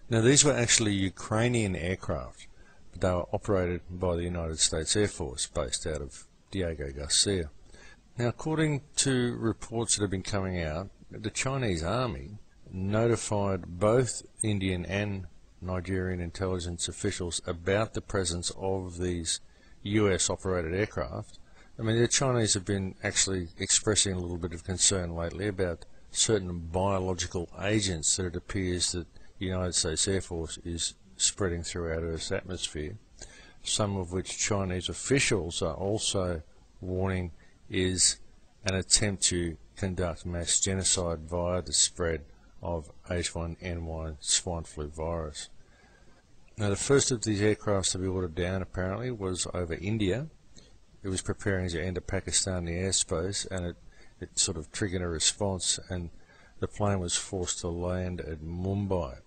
Now these were actually Ukrainian aircraft, but they were operated by the United States Air Force based out of Diego Garcia. Now according to reports that have been coming out, the Chinese Army notified both Indian and Nigerian intelligence officials about the presence of these US operated aircraft. I mean, the Chinese have been actually expressing a little bit of concern lately about certain biological agents that it appears that the United States Air Force is spreading throughout Earth's atmosphere, some of which Chinese officials are also warning is an attempt to conduct mass genocide via the spread of H1N1 swine flu virus. Now the first of these aircraft to be ordered down apparently was over India. It was preparing to enter Pakistani airspace, and it sort of triggered a response, and the plane was forced to land at Mumbai.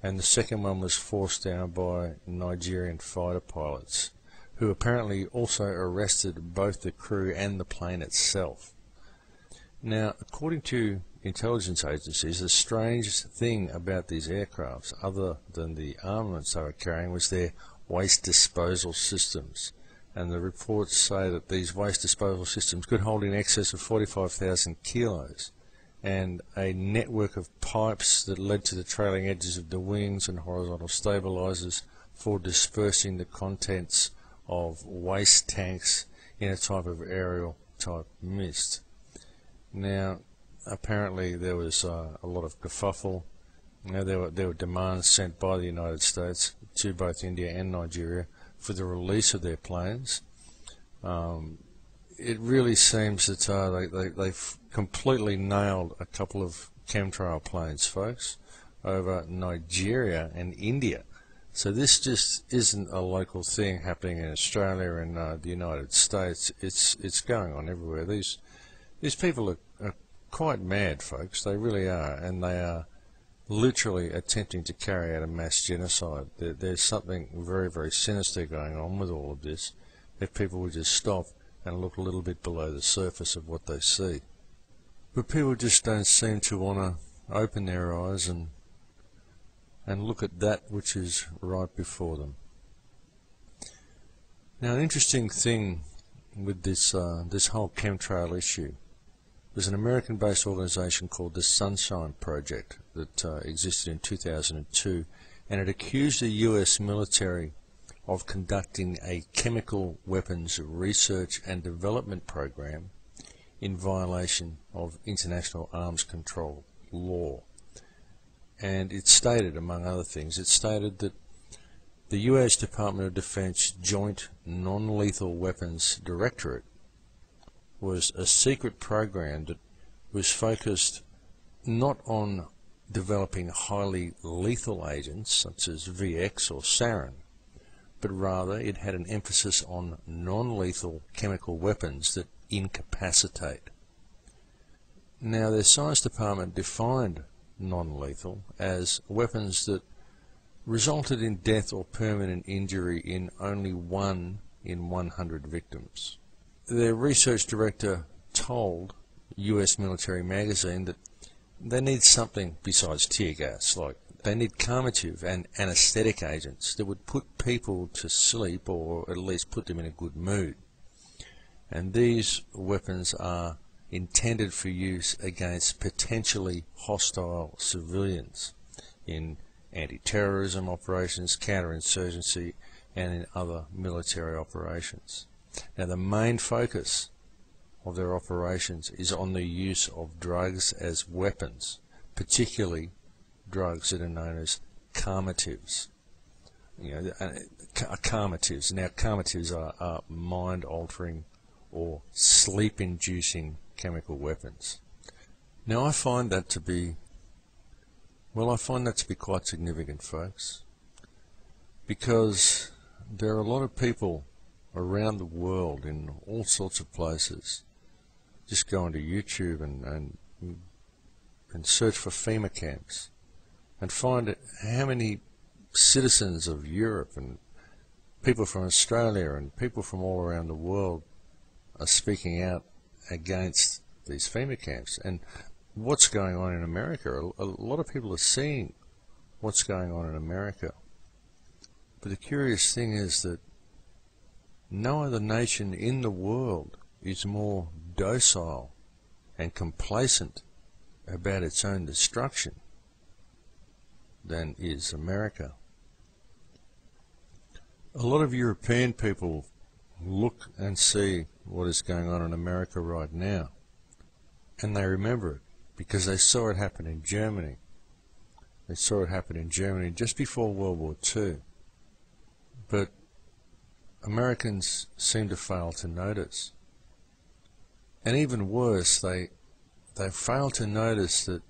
And the second one was forced down by Nigerian fighter pilots, who apparently also arrested both the crew and the plane itself. Now, according to intelligence agencies, the strange thing about these aircrafts, other than the armaments they were carrying, was their waste disposal systems. And the reports say that these waste disposal systems could hold in excess of 45,000 kilos, and a network of pipes that led to the trailing edges of the wings and horizontal stabilizers for dispersing the contents of waste tanks in a type of aerial type mist. Now, apparently there was a lot of kerfuffle. There were demands sent by the United States to both India and Nigeria for the release of their planes. It really seems that they've completely nailed a couple of chemtrail planes, folks, over Nigeria and India. So this just isn't a local thing happening in Australia and the United States. It's going on everywhere. These people are quite mad, folks. They really are, and they are literally attempting to carry out a mass genocide. There's something very, very sinister going on with all of this, if people would just stop and look a little bit below the surface of what they see. But people just don't seem to want to open their eyes and look at that which is right before them. Now, an interesting thing with this whole chemtrail issue, there's an American-based organization called the Sunshine Project that existed in 2002, and it accused the US military of conducting a chemical weapons research and development program in violation of international arms control law. And it stated, among other things, it stated that the US Department of Defense Joint Non-Lethal Weapons Directorate was a secret program that was focused not on developing highly lethal agents such as VX or sarin, but rather it had an emphasis on non-lethal chemical weapons that incapacitate. Now, their science department defined non-lethal as weapons that resulted in death or permanent injury in only 1 in 100 victims. Their research director told US Military Magazine that they need something besides tear gas, like they need calmative and anesthetic agents that would put people to sleep or at least put them in a good mood. And these weapons are intended for use against potentially hostile civilians in anti-terrorism operations, counterinsurgency, and in other military operations. Now, the main focus of their operations is on the use of drugs as weapons, particularly drugs that are known as calmatives. Calmatives. Now, calmatives are mind-altering or sleep-inducing chemical weapons. Now, I find that to be quite significant, folks, because there are a lot of people around the world in all sorts of places just go onto YouTube and search for FEMA camps and find how many citizens of Europe and people from Australia and people from all around the world are speaking out against these FEMA camps. And what's going on in America, a lot of people are seeing what's going on in America. But the curious thing is that no other nation in the world is more docile and complacent about its own destruction than is America. A lot of European people look and see what is going on in America right now, and they remember it because they saw it happen in Germany. They saw it happen in Germany just before World War II. But Americans seem to fail to notice. And even worse, they fail to notice that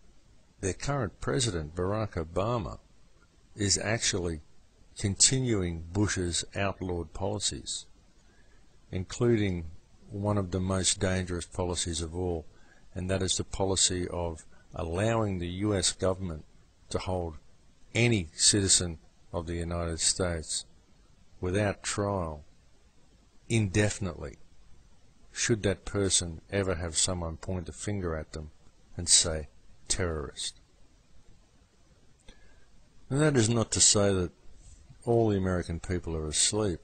their current president, Barack Obama, is actually continuing Bush's outlawed policies, including one of the most dangerous policies of all, and that is the policy of allowing the US government to hold any citizen of the United States without trial indefinitely, should that person ever have someone point a finger at them and say, terrorist. And that is not to say that all the American people are asleep.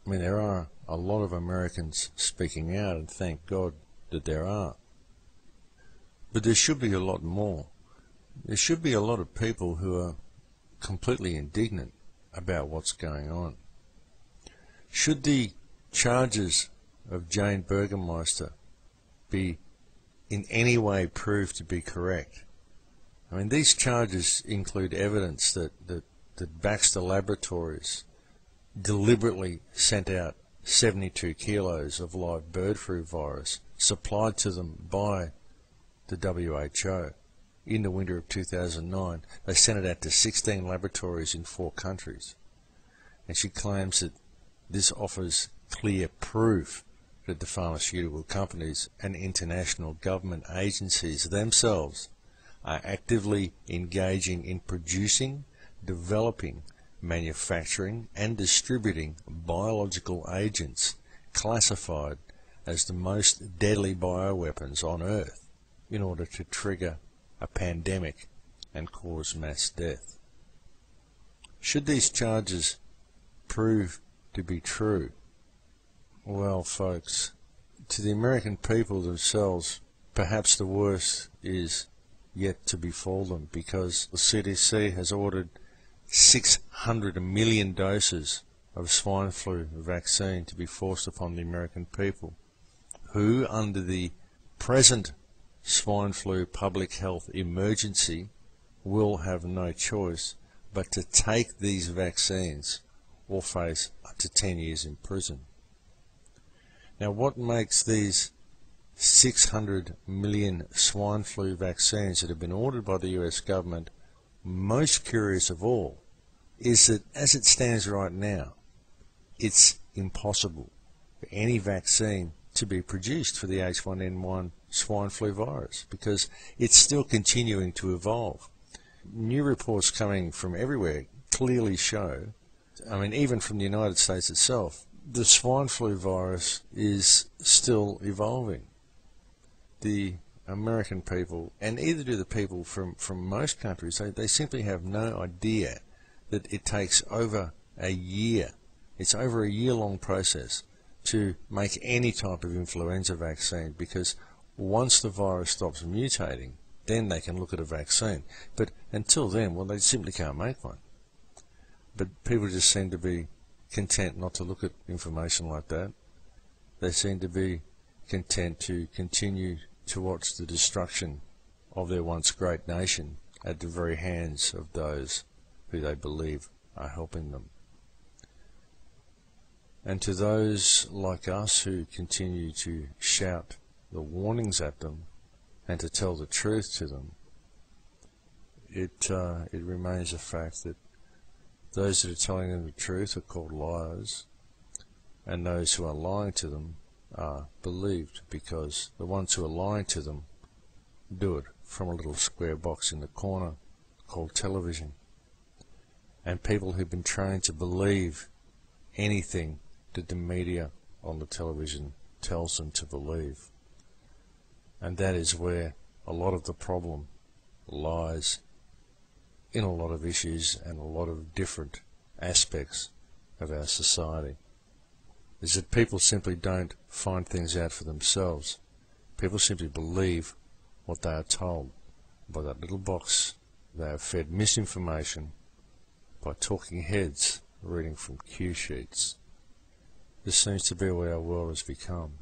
I mean, there are a lot of Americans speaking out, and thank God that there are. But there should be a lot more. There should be a lot of people who are completely indignant about what's going on. Should the charges of Jane Burgermeister be in any way proved to be correct? I mean, these charges include evidence that Baxter Laboratories deliberately sent out 72 kilos of live bird flu virus supplied to them by the WHO in the winter of 2009. They sent it out to 16 laboratories in 4 countries. And she claims that this offers clear proof that the pharmaceutical companies and international government agencies themselves are actively engaging in producing, developing, manufacturing and distributing biological agents classified as the most deadly bioweapons on Earth in order to trigger a pandemic and cause mass death. Should these charges prove to be true, well, folks, to the American people themselves, perhaps the worst is yet to befall them, because the CDC has ordered 600 million doses of swine flu vaccine to be forced upon the American people, who, under the present swine flu public health emergency, will have no choice but to take these vaccines or face up to 10 years in prison. Now, what makes these 600 million swine flu vaccines that have been ordered by the US government most curious of all is that, as it stands right now, it's impossible for any vaccine to be produced for the H1N1 swine flu virus, because it's still continuing to evolve. New reports coming from everywhere clearly show, I mean, even from the United States itself, the swine flu virus is still evolving. The American people, and either do the people from most countries, they simply have no idea that it takes over a year. It's over a year-long process to make any type of influenza vaccine, because once the virus stops mutating, then they can look at a vaccine. But until then, well, they simply can't make one. But people just seem to be content not to look at information like that. They seem to be content to continue to watch the destruction of their once great nation at the very hands of those who they believe are helping them. And to those like us who continue to shout the warnings at them and to tell the truth to them, it remains a fact that those that are telling them the truth are called liars, and those who are lying to them are believed, because the ones who are lying to them do it from a little square box in the corner called television. And people who've been trained to believe anything that the media on the television tells them to believe. And that is where a lot of the problem lies in a lot of issues and a lot of different aspects of our society, is that people simply don't find things out for themselves. People simply believe what they are told by that little box. They are fed misinformation by talking heads reading from cue sheets. This seems to be where our world has become.